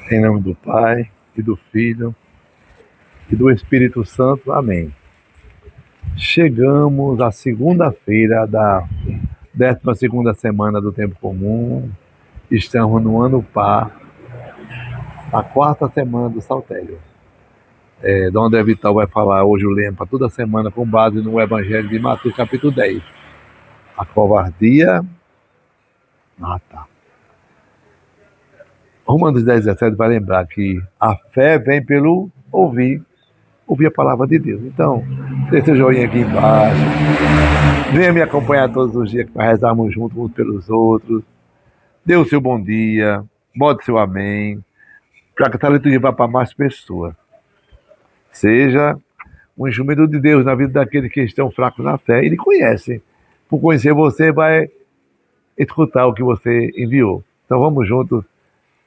Em nome do Pai, e do Filho, e do Espírito Santo. Amém. Chegamos à segunda-feira da 12ª semana do Tempo Comum. Estamos no ano par, a quarta semana do Saltério. Dom André Vital vai falar hoje o lema para toda semana com base no Evangelho de Mateus, capítulo 10. A covardia mata. Romanos 10:17 vai lembrar que a fé vem pelo ouvir a palavra de Deus. Então, deixa o joinha aqui embaixo. Venha me acompanhar todos os dias para rezarmos juntos uns pelos outros. Dê o seu bom dia, bote seu amém, para que essa liturgia vá para mais pessoas. Seja um instrumento de Deus na vida daqueles que estão fracos na fé. Ele conhece. Por conhecer você, vai escutar o que você enviou. Então vamos juntos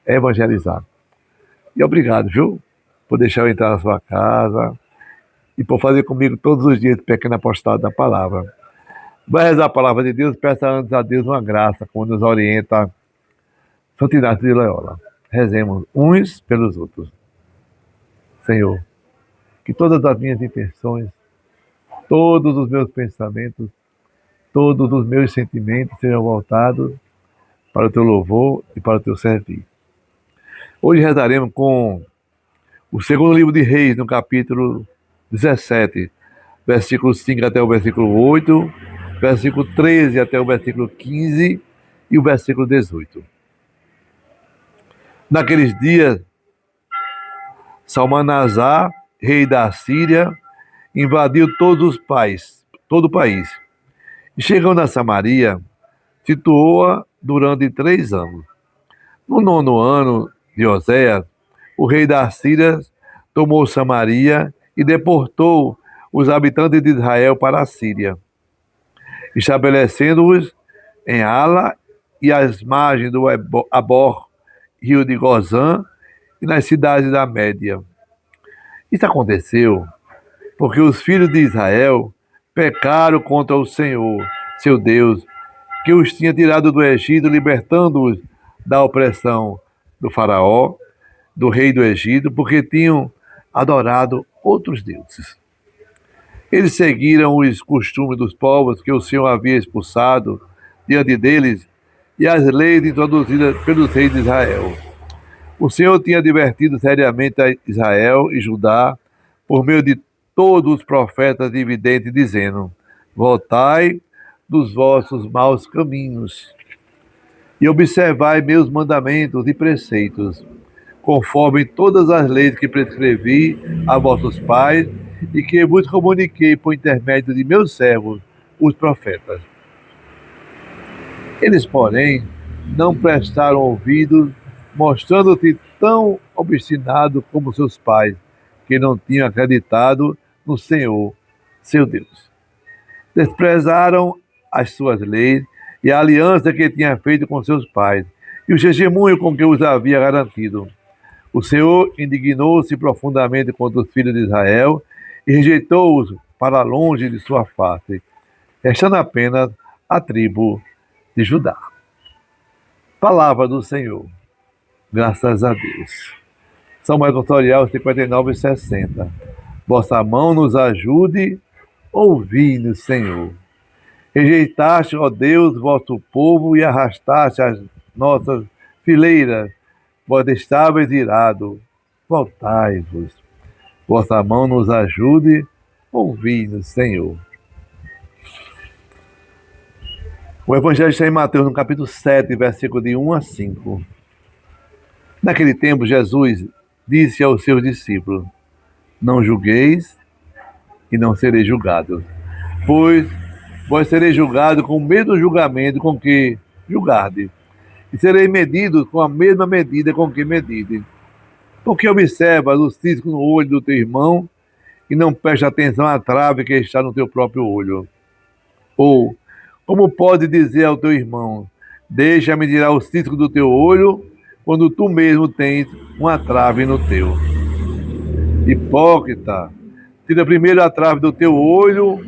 evangelizar. E obrigado, viu? Por deixar eu entrar na sua casa e por fazer comigo todos os dias pequeno apostado da palavra. Vai rezar a palavra de Deus, peça antes a Deus uma graça, como nos orienta Santo Inácio de Loyola. Rezemos uns pelos outros. Senhor, que todas as minhas intenções, todos os meus pensamentos, todos os meus sentimentos sejam voltados para o teu louvor e para o teu servir. Hoje rezaremos com o segundo livro de Reis, no capítulo 17, versículo 5 até o versículo 8, versículo 13 até o versículo 15 e o versículo 18. Naqueles dias, Salmanasar, rei da Síria, invadiu todo o país. E chegando a Samaria, situou-a durante 3 anos. No 9º ano de Oséias, o rei da Síria tomou Samaria e deportou os habitantes de Israel para a Síria, estabelecendo-os em Ala e às margens do Abor, rio de Gozã, e nas cidades da Média. Isso aconteceu porque os filhos de Israel pecaram contra o Senhor, seu Deus, que os tinha tirado do Egito, libertando-os da opressão do faraó, do rei do Egito, porque tinham adorado outros deuses. Eles seguiram os costumes dos povos que o Senhor havia expulsado diante deles e as leis introduzidas pelos reis de Israel. O Senhor tinha advertido seriamente a Israel e Judá por meio de todos os profetas e videntes, dizendo: voltai dos vossos maus caminhos e observai meus mandamentos e preceitos, conforme todas as leis que prescrevi a vossos pais e que vos comuniquei por intermédio de meus servos, os profetas. Eles, porém, não prestaram ouvidos, mostrando-se tão obstinados como seus pais, que não tinham acreditado no Senhor, seu Deus. Desprezaram as suas leis e a aliança que tinha feito com seus pais, e o testemunho com que os havia garantido. O Senhor indignou-se profundamente contra os filhos de Israel e rejeitou-os para longe de sua face, restando apenas a tribo de Judá. Palavra do Senhor. Graças a Deus. Salmo Responsorial 59:60. Vossa mão nos ajude, ouvi-nos, Senhor. Rejeitaste, ó Deus, vosso povo e arrastaste as nossas fileiras. Vós estáveis irados, voltai-vos. Vossa mão nos ajude, ouvi-nos, Senhor. O Evangelho está em Mateus, no capítulo 7, versículo de 1 a 5. Naquele tempo, Jesus disse aos seus discípulos: não julgueis e não sereis julgados, pois vós sereis julgados com o mesmo julgamento com que julgardes, e sereis medidos com a mesma medida com que medides. Porque observas o cisco no olho do teu irmão e não presta atenção à trave que está no teu próprio olho? Ou, como pode dizer ao teu irmão: deixa-me tirar o cisco do teu olho, quando tu mesmo tens uma trave no teu? Hipócrita, tira primeiro a trave do teu olho,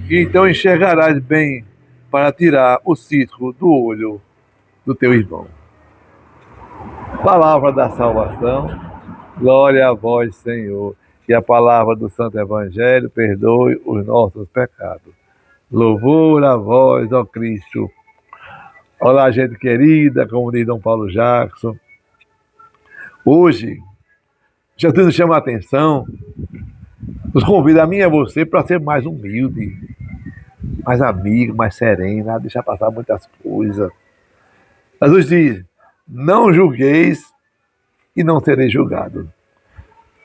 e então enxergarás bem para tirar o cisco do olho do teu irmão. Palavra da salvação, glória a vós, Senhor. Que a palavra do Santo Evangelho perdoe os nossos pecados. Louvor a vós, ó Cristo. Olá, gente querida, como diz Dom Paulo Jackson. Hoje, Jesus nos chama a atenção, nos convida a mim e a você para ser mais humilde, mais amigo, mais sereno, a deixar passar muitas coisas. Jesus diz: não julgueis e não sereis julgados.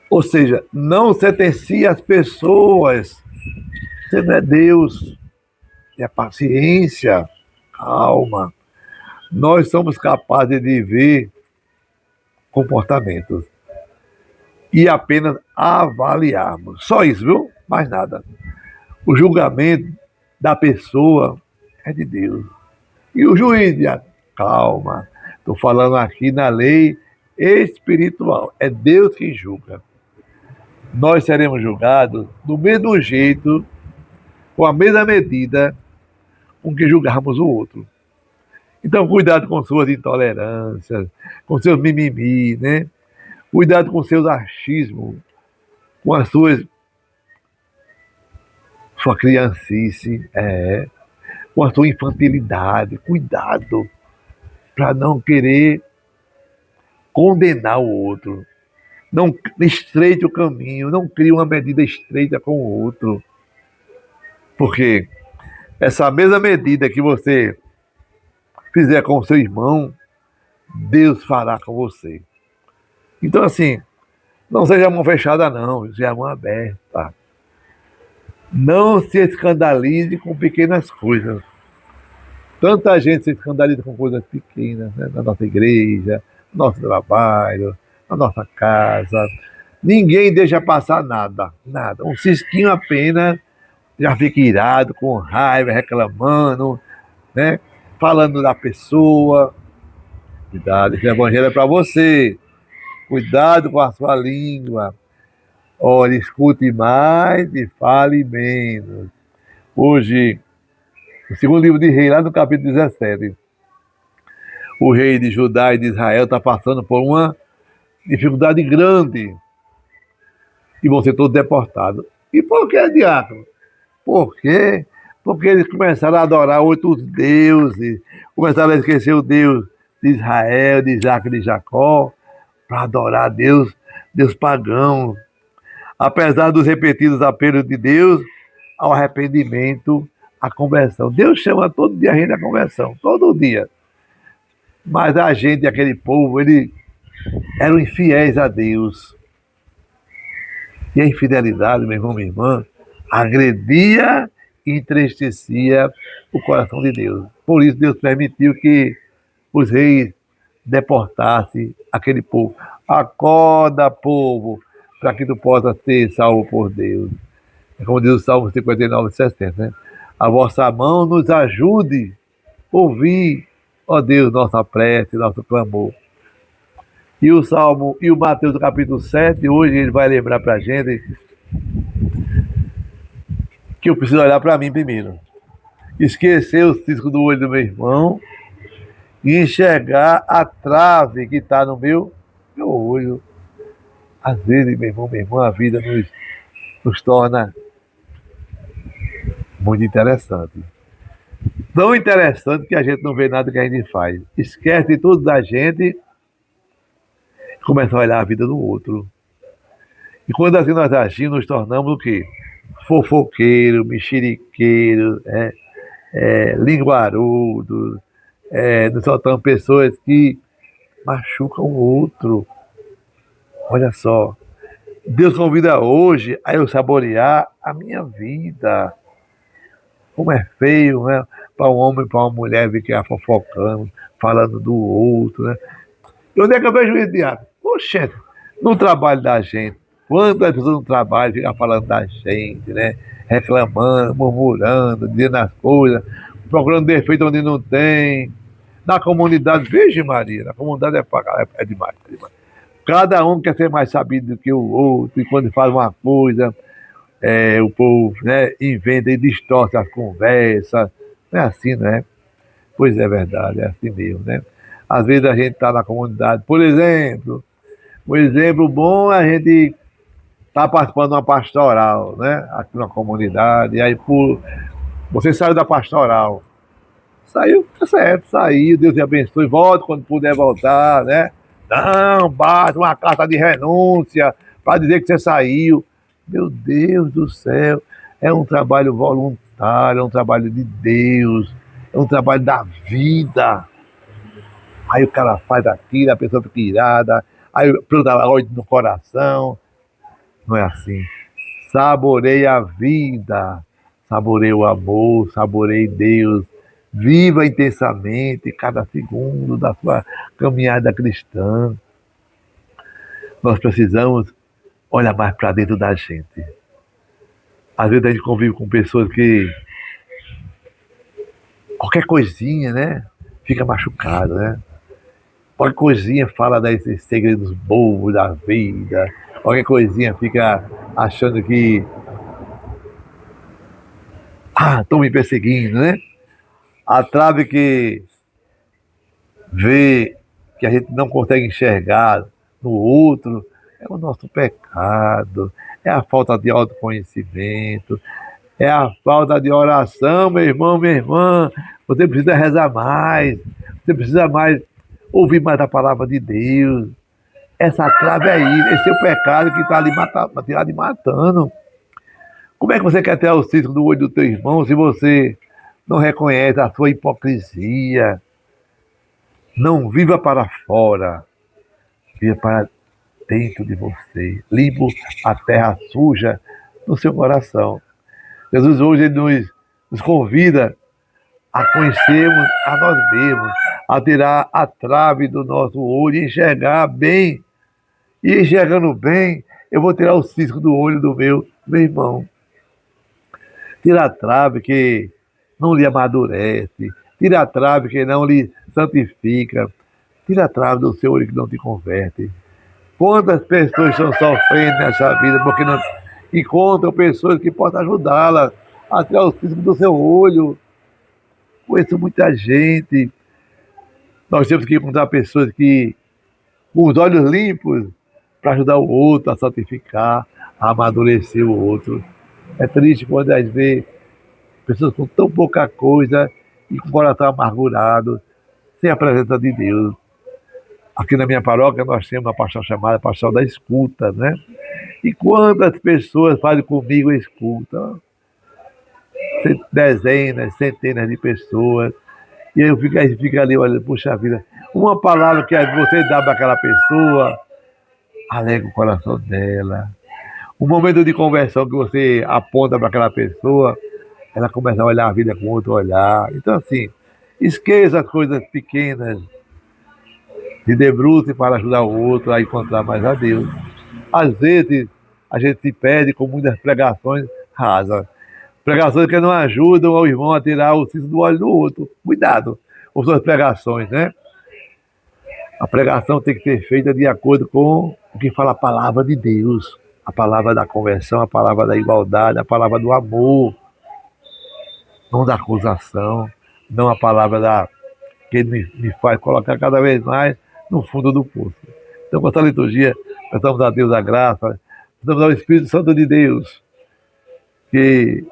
Ou seja, não sentencie as pessoas. Você não é Deus. É paciência, calma. Nós somos capazes de ver comportamentos e apenas avaliarmos. Só isso, viu? Mais nada. O julgamento da pessoa é de Deus. E o juiz diz: calma, estou falando aqui na lei espiritual. É Deus quem julga. Nós seremos julgados do mesmo jeito, com a mesma medida com que julgarmos o outro. Então, cuidado com suas intolerâncias, com seus mimimi, né? Cuidado com seus achismos, com a sua criancice, com a sua infantilidade. Cuidado para não querer condenar o outro. Não estreite o caminho, não crie uma medida estreita com o outro. Porque essa mesma medida que você fizer com o seu irmão, Deus fará com você. Então, assim, não seja mão fechada, não, seja mão aberta. Não se escandalize com pequenas coisas. Tanta gente se escandaliza com coisas pequenas, né? Na nossa igreja, no nosso trabalho, na nossa casa. Ninguém deixa passar nada, nada. Um cisquinho apenas já fica irado, com raiva, reclamando, né? Falando da pessoa. Cuidado, esse evangelho é para você. Cuidado com a sua língua. Olha, escute mais e fale menos. Hoje, no segundo livro de Reis, lá no capítulo 17, o rei de Judá e de Israel está passando por uma dificuldade grande e vão ser todos deportados. E por que, diácono? Por quê? Porque eles começaram a adorar outros deuses, começaram a esquecer o Deus de Israel, de Isaac e de Jacó, para adorar Deus pagão. Apesar dos repetidos apelos de Deus ao arrependimento, à conversão. Deus chama todo dia a gente à conversão, todo dia. Mas a gente, aquele povo, eles eram infiéis a Deus. E a infidelidade, meu irmão, minha irmã, agredia e entristecia o coração de Deus. Por isso Deus permitiu que os reis deportassem aquele povo. Acorda, povo, para que tu possa ser salvo por Deus. É como diz o Salmo 59, 60, né? A vossa mão nos ajude a ouvir, ó Deus, nossa prece, nosso clamor. E o Salmo, e o Mateus do capítulo 7, hoje ele vai lembrar para a gente que eu preciso olhar para mim primeiro. Esquecer o cisco do olho do meu irmão e enxergar a trave que está no meu olho. Às vezes, meu irmão, minha irmã, a vida nos torna muito interessante. Tão interessante que a gente não vê nada que a gente faz. Esquece de tudo da gente e começa a olhar a vida do outro. E quando assim nós agimos, nos tornamos o quê? Fofoqueiro, mexeriqueiro, linguarudo, nos tornamos pessoas que machucam o outro. Olha só, Deus convida hoje a eu saborear a minha vida. Como é feio, né? Para um homem e para uma mulher ficar fofocando, falando do outro, né? E onde é que eu vejo isso, diabo? Poxa, no trabalho da gente. Quantas pessoas no trabalho ficam falando da gente, né? Reclamando, murmurando, dizendo as coisas, procurando defeito onde não tem. Na comunidade, veja Maria, na comunidade é demais, é demais. Cada um quer ser mais sabido do que o outro, e quando faz uma coisa, o povo, né, inventa e distorce as conversas. Não é assim, né? Pois é verdade, é assim mesmo, né? Às vezes a gente está na comunidade, por exemplo, um exemplo bom é a gente está participando de uma pastoral, né? Aqui na comunidade, e aí você saiu da pastoral. Saiu, tá certo, saiu, Deus te abençoe, volte quando puder voltar, né? Não, bate uma carta de renúncia para dizer que você saiu. Meu Deus do céu, é um trabalho voluntário, é um trabalho de Deus, é um trabalho da vida. Aí o cara faz aquilo, a pessoa fica irada, aí planta ódio no coração. Não é assim. Saboreie a vida, saboreie o amor, saboreie Deus. Viva intensamente cada segundo da sua caminhada cristã. Nós precisamos olhar mais para dentro da gente. Às vezes a gente convive com pessoas que qualquer coisinha, né? Fica machucado, né? Qualquer coisinha fala desses segredos bobos da vida. Qualquer coisinha fica achando que estão me perseguindo, né? A trave que vê que a gente não consegue enxergar no outro é o nosso pecado, é a falta de autoconhecimento, é a falta de oração, meu irmão, minha irmã. Você precisa rezar mais, você precisa mais ouvir mais a palavra de Deus. Essa trave aí, esse é o pecado que está ali matando. Como é que você quer ter o cisco do olho do teu irmão se você não reconhece a sua hipocrisia? Não viva para fora, viva para dentro de você. Limpo a terra suja no seu coração. Jesus hoje nos convida a conhecermos a nós mesmos, a tirar a trave do nosso olho e enxergar bem. E enxergando bem, eu vou tirar o cisco do olho do meu irmão. Tira a trave que não lhe amadurece. Tira a trave que não lhe santifica. Tira a trave do seu olho que não te converte. Quantas pessoas estão sofrendo nessa vida porque não encontram pessoas que possam ajudá-las a tirar o cisco do seu olho? Conheço muita gente. Nós temos que encontrar pessoas que, com os olhos limpos, para ajudar o outro a santificar, a amadurecer o outro. É triste quando a gente vê pessoas com tão pouca coisa e com o coração amargurado, sem a presença de Deus. Aqui na minha paróquia nós temos uma pastoral chamada Pastoral da Escuta, né? E quantas pessoas fazem comigo a escuta? Dezenas, centenas de pessoas. E eu fico ali olhando, puxa vida, uma palavra que você dá para aquela pessoa, alegra o coração dela. Um momento de conversão que você aponta para aquela pessoa, ela começa a olhar a vida com outro olhar. Então, assim, esqueça as coisas pequenas, se debruce para ajudar o outro a encontrar mais a Deus. Às vezes, a gente se perde com muitas pregações rasas. Pregações que não ajudam o irmão a tirar o cisco do olho do outro. Cuidado com suas pregações, né? A pregação tem que ser feita de acordo com o que fala a palavra de Deus. A palavra da conversão, a palavra da igualdade, a palavra do amor. Não da acusação, não a palavra que me faz colocar cada vez mais no fundo do poço. Então, com essa liturgia, peçamos a Deus a graça, peçamos ao Espírito Santo de Deus, que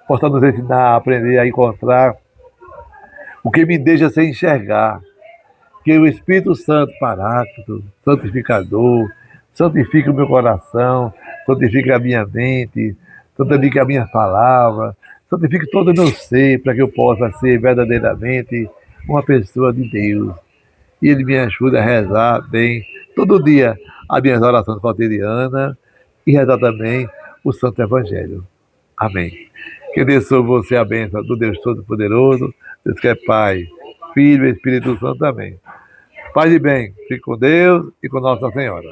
possa nos ensinar a aprender a encontrar o que me deixa sem enxergar. Que o Espírito Santo, Paráclito, Santificador, santifique o meu coração, santifique a minha mente, santifique a minha palavra, santifique todo o meu ser, para que eu possa ser verdadeiramente uma pessoa de Deus. E Ele me ajuda a rezar bem todo dia as minhas orações cotidianas e rezar também o Santo Evangelho. Amém. Que Deus sobre você a bênção do Deus Todo-Poderoso, Deus que é Pai, Filho e Espírito Santo. Amém. Paz e bem. Fique com Deus e com Nossa Senhora.